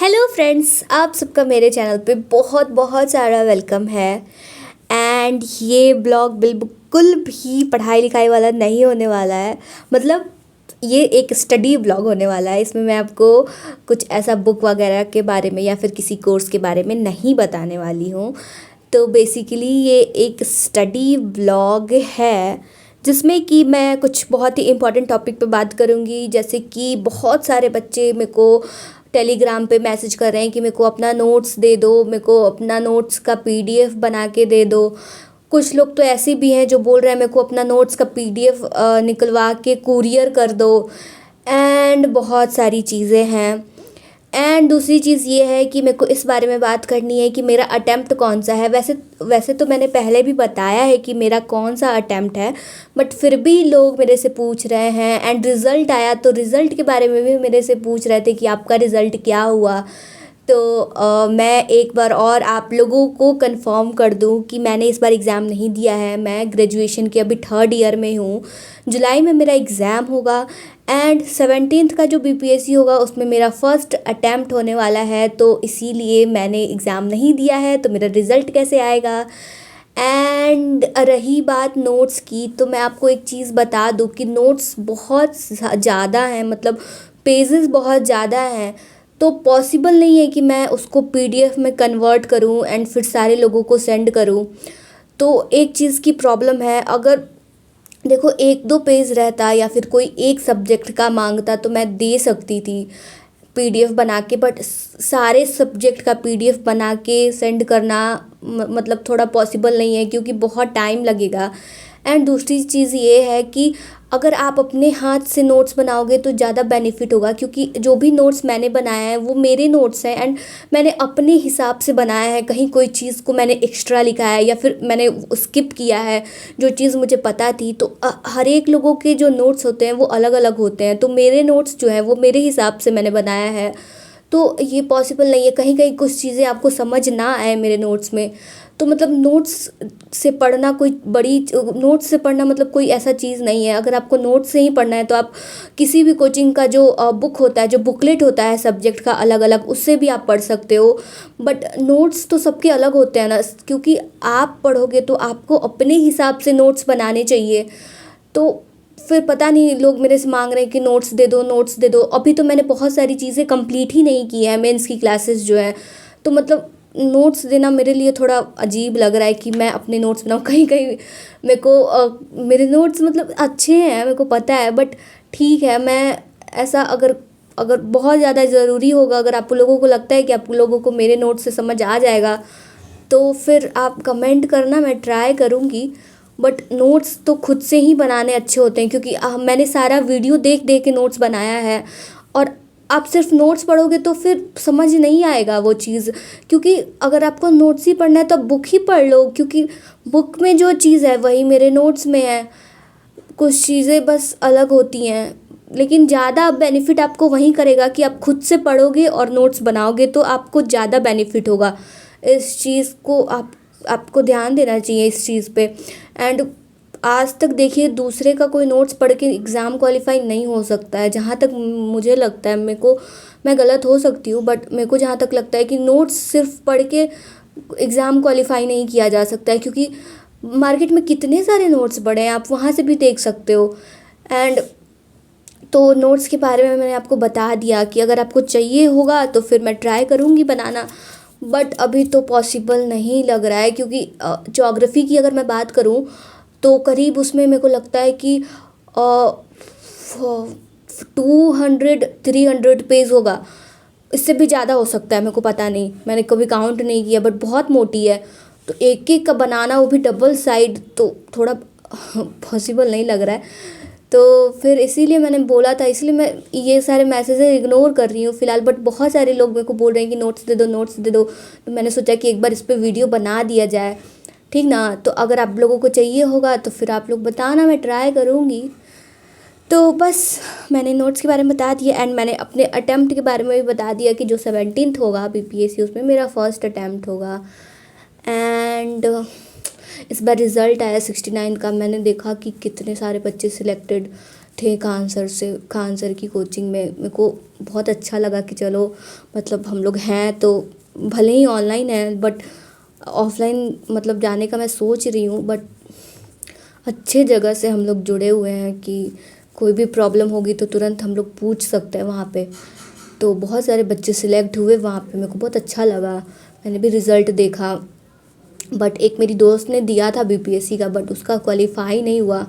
Hello friends, आप सबका मेरे चैनल पे बहुत बहुत सारा वेलकम है। एंड ये ब्लॉग बिल्कुल भी पढ़ाई लिखाई वाला नहीं होने वाला है। मतलब ये एक स्टडी ब्लॉग होने वाला है। इसमें मैं आपको कुछ ऐसा बुक वगैरह के बारे में या फिर किसी कोर्स के बारे में नहीं बताने वाली हूँ। तो बेसिकली ये एक स्टडी ब्लॉग है जिसमें कि मैं कुछ बहुत ही इम्पोर्टेंट टॉपिक पे बात करूँगी। जैसे कि बहुत सारे बच्चे मेरे को टेलीग्राम पे मैसेज कर रहे हैं कि मेरे को अपना नोट्स दे दो, मेरे को अपना नोट्स का पीडीएफ बना के दे दो। कुछ लोग तो ऐसे भी हैं जो बोल रहे हैं मेरे को अपना नोट्स का पीडीएफ निकलवा के कुरियर कर दो। एंड बहुत सारी चीज़ें हैं। एंड दूसरी चीज़ ये है कि मेरे को इस बारे में बात करनी है कि मेरा अटेम्प्ट कौन सा है। वैसे वैसे तो मैंने पहले भी बताया है कि मेरा कौन सा अटेम्प्ट है, बट फिर भी लोग मेरे से पूछ रहे हैं। एंड रिज़ल्ट आया तो रिज़ल्ट के बारे में भी मेरे से पूछ रहे थे कि आपका रिज़ल्ट क्या हुआ। तो मैं एक बार और आप लोगों को कंफर्म कर दूं कि मैंने इस बार एग्ज़ाम नहीं दिया है। मैं ग्रेजुएशन के अभी थर्ड ईयर में हूँ। जुलाई में मेरा एग्ज़ाम होगा एंड 17th का जो बीपीएससी होगा उसमें मेरा फ़र्स्ट अटैम्प्ट होने वाला है। तो इसीलिए मैंने एग्ज़ाम नहीं दिया है, तो मेरा रिज़ल्ट कैसे आएगा। एंड रही बात नोट्स की, तो मैं आपको एक चीज़ बता दूं कि नोट्स बहुत ज़्यादा हैं, मतलब पेजेस बहुत ज़्यादा हैं। तो पॉसिबल नहीं है कि मैं उसको पीडीएफ में कन्वर्ट करूं एंड फिर सारे लोगों को सेंड करूं। तो एक चीज़ की प्रॉब्लम है, अगर देखो एक दो पेज रहता या फिर कोई एक सब्जेक्ट का मांगता तो मैं दे सकती थी पीडीएफ बना के। बट सारे सब्जेक्ट का पीडीएफ बना के सेंड करना मतलब थोड़ा पॉसिबल नहीं है, क्योंकि बहुत टाइम लगेगा। एंड दूसरी चीज़ ये है कि अगर आप अपने हाथ से नोट्स बनाओगे तो ज़्यादा बेनिफिट होगा, क्योंकि जो भी नोट्स मैंने बनाया है वो मेरे नोट्स हैं एंड मैंने अपने हिसाब से बनाया है। कहीं कोई चीज़ को मैंने एक्स्ट्रा लिखा है या फिर मैंने स्किप किया है जो चीज़ मुझे पता थी। तो हर एक लोगों के जो नोट्स होते हैं वो अलग अलग होते हैं। तो मेरे नोट्स जो है वो मेरे हिसाब से मैंने बनाया है। तो ये पॉसिबल नहीं है, कहीं कहीं कुछ चीज़ें आपको समझ ना आए मेरे नोट्स में। तो मतलब नोट्स से पढ़ना मतलब कोई ऐसा चीज़ नहीं है। अगर आपको नोट्स से ही पढ़ना है तो आप किसी भी कोचिंग का जो बुक होता है, जो बुकलेट होता है सब्जेक्ट का अलग अलग, उससे भी आप पढ़ सकते हो। बट नोट्स तो सबके अलग होते हैं ना, क्योंकि आप पढ़ोगे तो आपको अपने हिसाब से नोट्स बनाने चाहिए। तो फिर पता नहीं लोग मेरे से मांग रहे हैं कि नोट्स दे दो, नोट्स दे दो। अभी तो मैंने बहुत सारी चीज़ें कंप्लीट ही नहीं की है, मेंस की क्लासेस जो है। तो मतलब नोट्स देना मेरे लिए थोड़ा अजीब लग रहा है कि मैं अपने नोट्स बनाऊँ। कहीं कहीं मेरे को मेरे नोट्स मतलब अच्छे हैं, मेरे को पता है, बट ठीक है। मैं ऐसा अगर अगर बहुत ज़्यादा ज़रूरी होगा, अगर आप लोगों को लगता है कि आप लोगों को मेरे नोट्स से समझ आ जाएगा तो फिर आप कमेंट करना, मैं ट्राई करूँगी। बट नोट्स तो खुद से ही बनाने अच्छे होते हैं, क्योंकि मैंने सारा वीडियो देख देख के नोट्स बनाया है। और आप सिर्फ नोट्स पढ़ोगे तो फिर समझ नहीं आएगा वो चीज़, क्योंकि अगर आपको नोट्स ही पढ़ना है तो आप बुक ही पढ़ लो, क्योंकि बुक में जो चीज़ है वही मेरे नोट्स में है। कुछ चीज़ें बस अलग होती हैं, लेकिन ज़्यादा बेनिफिट आपको वहीं करेगा कि आप खुद से पढ़ोगे और नोट्स बनाओगे, तो आपको ज़्यादा बेनिफिट होगा। इस चीज़ को आपको ध्यान देना चाहिए इस चीज़ पे। एंड आज तक देखिए दूसरे का कोई नोट्स पढ़ के एग्ज़ाम क्वालिफाई नहीं हो सकता है, जहाँ तक मुझे लगता है। मैं गलत हो सकती हूँ, बट मेरे को जहाँ तक लगता है कि नोट्स सिर्फ पढ़ के एग्ज़ाम क्वालिफाई नहीं किया जा सकता है, क्योंकि मार्केट में कितने सारे नोट्स पड़े हैं, आप वहाँ से भी देख सकते हो। एंड तो नोट्स के बारे में मैंने आपको बता दिया कि अगर आपको चाहिए होगा तो फिर मैं ट्राई करूँगी बनाना। बट अभी तो पॉसिबल नहीं लग रहा है, क्योंकि ज्योग्राफी की अगर मैं बात करूँ तो करीब उसमें मेरे को लगता है कि 200-300 पेज होगा। इससे भी ज़्यादा हो सकता है, मेरे को पता नहीं, मैंने कभी काउंट नहीं किया, बट बहुत मोटी है। तो एक एक का बनाना, वो भी डबल साइड, तो थोड़ा पॉसिबल नहीं लग रहा है। तो फिर इसीलिए मैंने बोला था, इसलिए मैं ये सारे मैसेजेस इग्नोर कर रही हूँ फ़िलहाल। बट बहुत सारे लोग मेरे को बोल रहे हैं कि नोट्स दे दो, नोट्स दे दो। तो मैंने सोचा कि एक बार इस पर वीडियो बना दिया जाए, ठीक ना। तो अगर आप लोगों को चाहिए होगा तो फिर आप लोग बताना, मैं ट्राई करूँगी। तो बस मैंने नोट्स के बारे में बता दिया एंड मैंने अपने अटैम्प्ट के बारे में भी बता दिया कि जो 17th होगा बीपीएससी, उसमें मेरा फर्स्ट अटैम्प्ट होगा। एंड इस बार रिज़ल्ट आया 69 का। मैंने देखा कि कितने सारे बच्चे सिलेक्टेड थे खान सर की कोचिंग में। मेरे को बहुत अच्छा लगा कि चलो मतलब हम लोग हैं तो भले ही ऑनलाइन है बट ऑफलाइन मतलब जाने का मैं सोच रही हूँ, बट अच्छे जगह से हम लोग जुड़े हुए हैं कि कोई भी प्रॉब्लम होगी तो तुरंत हम लोग पूछ सकते हैं वहाँ पे। तो बहुत सारे बच्चे सिलेक्ट हुए वहाँ पे, मेरे को बहुत अच्छा लगा। मैंने भी रिज़ल्ट देखा, बट एक मेरी दोस्त ने दिया था बीपीएससी का, बट उसका क्वालिफाई नहीं हुआ,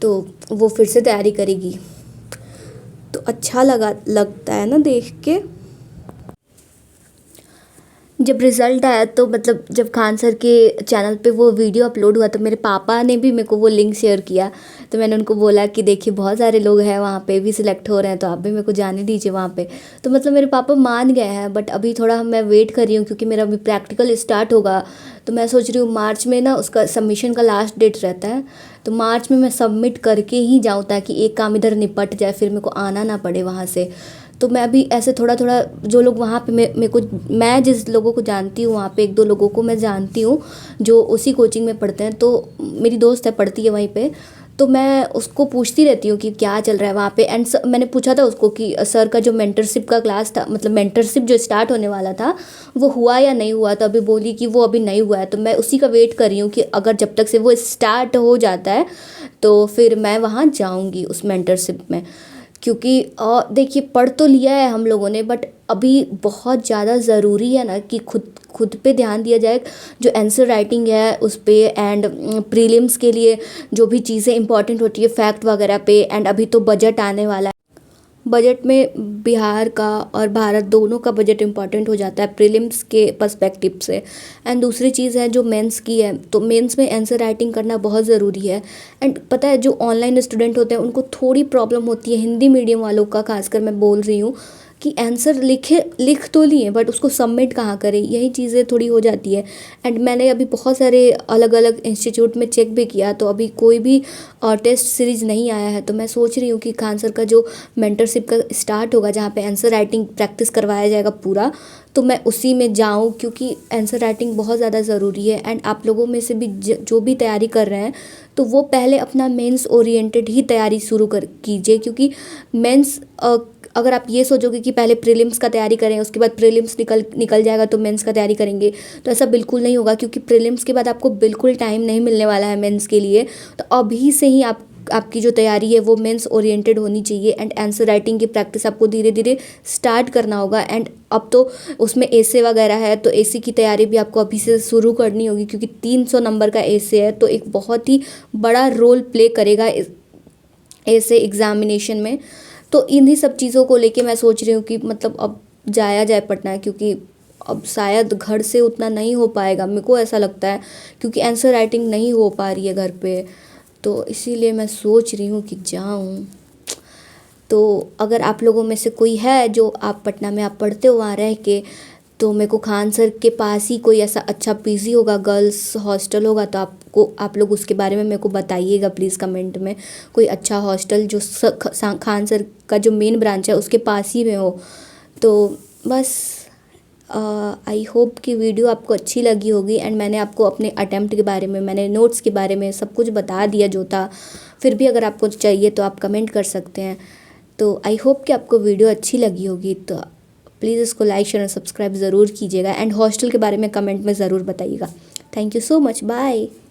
तो वो फिर से तैयारी करेगी। तो अच्छा लगता है ना देख के। जब रिज़ल्ट आया तो मतलब जब खान सर के चैनल पे वो वीडियो अपलोड हुआ तो मेरे पापा ने भी मेरे को वो लिंक शेयर किया। तो मैंने उनको बोला कि देखिए बहुत सारे लोग हैं वहाँ पे भी सिलेक्ट हो रहे हैं, तो आप भी मेरे को जाने दीजिए वहाँ पे। तो मतलब मेरे पापा मान गए हैं, बट अभी थोड़ा मैं वेट कर रही हूँ क्योंकि मेरा अभी प्रैक्टिकल स्टार्ट होगा। तो मैं सोच रही हूँ मार्च में ना उसका सबमिशन का लास्ट डेट रहता है, तो मार्च में मैं सबमिट करके ही जाऊँ ताकि एक काम इधर निपट जाए, फिर मेरे को आना ना पड़े वहाँ से। तो मैं अभी ऐसे थोड़ा थोड़ा जो लोग वहाँ पे मेरे को, मैं जिस लोगों को जानती हूँ वहाँ पे एक दो लोगों को मैं जानती हूँ जो उसी कोचिंग में पढ़ते हैं। तो मेरी दोस्त है पढ़ती है वहीं पे, तो मैं उसको पूछती रहती हूँ कि क्या चल रहा है वहाँ पे। एंड मैंने पूछा था उसको कि सर का जो मेंटरशिप का क्लास था, मतलब मेंटरशिप जो स्टार्ट होने वाला था वो हुआ या नहीं हुआ। तो अभी बोली कि वो अभी नहीं हुआ है, तो मैं उसी का वेट कर रही हूँ कि अगर जब तक से वो स्टार्ट हो जाता है तो फिर मैं वहाँ जाऊँगी उस मेंटरशिप में। क्योंकि देखिए पढ़ तो लिया है हम लोगों ने, बट अभी बहुत ज़्यादा ज़रूरी है ना कि खुद खुद पे ध्यान दिया जाए। जो आंसर राइटिंग है उस पे, एंड प्रीलिम्स के लिए जो भी चीज़ें इंपॉर्टेंट होती है फैक्ट वगैरह पे। एंड अभी तो बजट आने वाला है, बजट में बिहार का और भारत दोनों का बजट इम्पॉर्टेंट हो जाता है प्रीलिम्स के पर्सपेक्टिव से। एंड दूसरी चीज़ है जो मेंस की है, तो मेंस में आंसर राइटिंग करना बहुत ज़रूरी है। एंड पता है जो ऑनलाइन स्टूडेंट होते हैं उनको थोड़ी प्रॉब्लम होती है, हिंदी मीडियम वालों का खासकर मैं बोल रही हूँ, कि आंसर लिख तो लिए बट उसको सबमिट कहाँ करें, यही चीज़ें थोड़ी हो जाती है। एंड मैंने अभी बहुत सारे अलग अलग इंस्टीट्यूट में चेक भी किया, तो अभी कोई भी टेस्ट सीरीज़ नहीं आया है। तो मैं सोच रही हूँ कि खान सर का जो मेंटरशिप का स्टार्ट होगा जहाँ पे आंसर राइटिंग प्रैक्टिस करवाया जाएगा पूरा, तो मैं उसी में जाऊँ क्योंकि आंसर राइटिंग बहुत ज़्यादा ज़रूरी है। एंड आप लोगों में से भी जो भी तैयारी कर रहे हैं तो वो पहले अपना मेंस ओरिएंटेड ही तैयारी शुरू कर कीजिए, क्योंकि मेंस अगर आप ये सोचोगे कि पहले प्रीलिम्स का तैयारी करें उसके बाद प्रीलिम्स निकल जाएगा तो मेंस का तैयारी करेंगे, तो ऐसा बिल्कुल नहीं होगा। क्योंकि प्रीलिम्स के बाद आपको बिल्कुल टाइम नहीं मिलने वाला है मेंस के लिए। तो अभी से ही आपकी जो तैयारी है वो मेंस ओरिएंटेड होनी चाहिए। एंड आंसर राइटिंग की प्रैक्टिस आपको धीरे धीरे स्टार्ट करना होगा। एंड अब तो उसमें एसे वगैरह है, तो एसे की तैयारी भी आपको अभी से शुरू करनी होगी, क्योंकि 300 नंबर का एसे है, तो एक बहुत ही बड़ा रोल प्ले करेगा ऐसे एग्ज़ामिनेशन में। तो इन्हीं सब चीज़ों को लेके मैं सोच रही हूँ कि मतलब अब जाया जाए पढ़ना, क्योंकि अब शायद घर से उतना नहीं हो पाएगा, मेरे को ऐसा लगता है, क्योंकि आंसर राइटिंग नहीं हो पा रही है घर पे। तो इसीलिए मैं सोच रही हूँ कि जाऊँ। तो अगर आप लोगों में से कोई है जो आप पटना में आप पढ़ते हो वहाँ रह के, तो मेरे को खान सर के पास ही कोई ऐसा अच्छा पीजी होगा, गर्ल्स हॉस्टल होगा, तो आप लोग उसके बारे में मेरे को बताइएगा प्लीज़ कमेंट में। कोई अच्छा हॉस्टल जो खान सर का जो मेन ब्रांच है उसके पास ही में हो। तो बस आई होप कि वीडियो आपको अच्छी लगी होगी। एंड मैंने आपको अपने अटैम्प्ट के बारे में, मैंने नोट्स के बारे में सब कुछ बता दिया जो था। फिर भी अगर आपको चाहिए तो आप कमेंट कर सकते हैं। तो आई होप कि आपको वीडियो अच्छी लगी होगी, तो प्लीज़ इसको लाइक शेयर और सब्सक्राइब ज़रूर कीजिएगा। एंड हॉस्टल के बारे में कमेंट में ज़रूर बताइएगा। Thank you so much, bye.